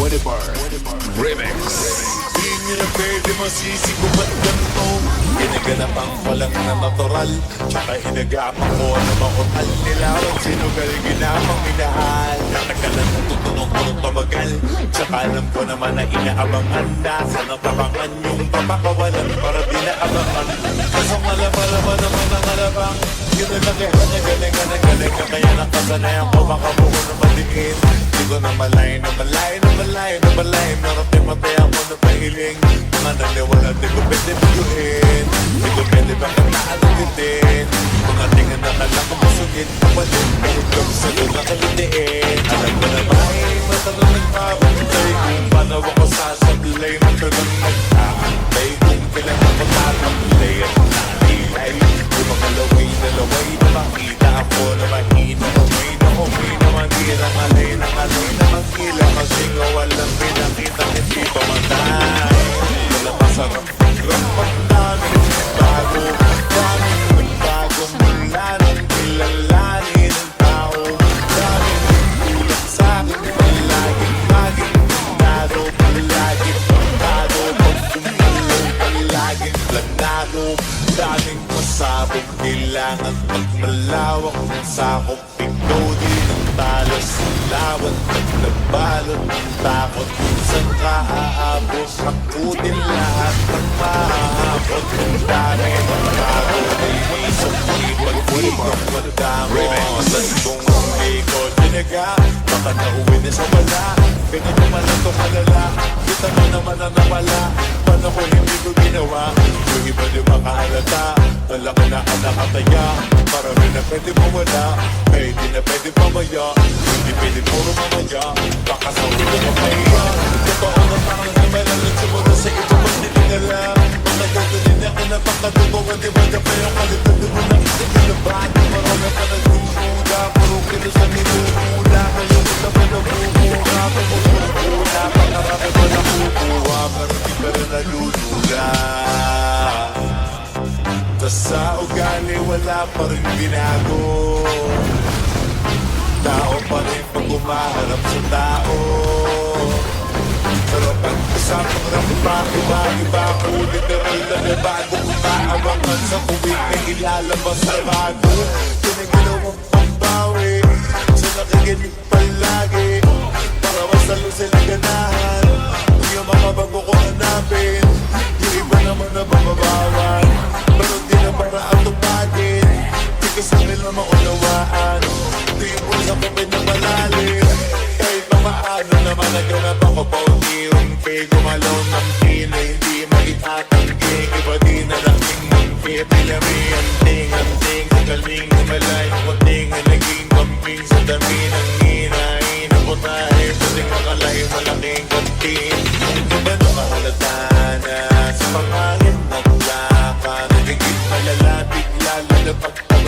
Remix. Di nyo na pwede masisi kung ba't ganito. Ginaganapan ko lang na natural, tsaka inagapan ko na makutal. Nilawan sinugal, ginapang minahal. Natagalan na tutunong ko ng tumagal, tsaka alam ko naman na inaabangan. Nasaan ang tabangan yung papakawalan para di naabangan. Kasang alabalaban naman ang alabang, yun na lang galing ka kaya nakasanayan ko makabuo na maliit. Di ko na malay narating matay ako na pahiling. Mga naniwala di ko pwede biguin, di ko pwede bakit naalagitin. Mga tingin na nalang kumusugin, kapalit kahit kami sa doon nakalitiin. Alam ko na ba ay matalang nagpapantay kung paano ako sasablay. Matalang nagkakantay kung kailan ako tatablay at nalilay. Yung mga laway na makita ako na mahina. Okay na mangira, alay na magkila. Kasi nga walang pinakita, hindi pa matay. Wala masarap, rapat namin bago. Daming nagbagong mula nang kilalanin ang tao. Daming nagtulak sa'kin, palaging planado. Palaging plantado, pag kumulong palaging planado. Daming masabog, kailangan pagmalawak ng sakop. Ikaw din ang talas ng lawan, naglabalot ng takot. Saan ka aabot, makutin lahat ng mahabot. Ang dami ng bago, naiisip mo ipag-ibig madamo. Saan kong hindi ko tinaga, baka nauwi na sa wala. Ganyan naman ang tumalala, kita mo naman ang nawala. Paano ko hindi ko ginawa, yung iba di makahalata. Malaki na ang nakataya, marami na pwede mawala. Kaya hindi na pwede pamaya, hindi pwede puro mamaya. Baka sa ulo na mapahiya, totoo na parang na malalit sumula sa iba pag nilinala. Mga gagawin na kinapakadubawan, di ba na pa yung kalitan mo na isinilabaan. Marami pa nagmumula, puro kilo sa nilumula. Ngayon ito pa namumura, pumumura. Pangarami pa nakukuha, pero di pa rin nalulula. Tas sa ugali wala pa rin binago. Tao pa rin pag umaharap sa tao. Sarap ang usapang iba ko. Literal na nabago, umaabangan sa kuwig na ilalabas na bago. Ginagilawang pambawi, sa nakikinig palagi. Para masalo sila ganahan, kung yung mga bago ko hanapin. Yung iba naman na bababawan, pero di na paraan tupagin. Di ko sa nila maunawaan, di yung usap ko pinamalalim. Kahit pa maano naman naganap ako pa unti-unti. Gumalaw ng pina, hindi maitatanggi. Iba di na laking mangki, pinami-anting sa galing na malay. Kunting na naging kambing sa dami ng hinahin. Ako tayo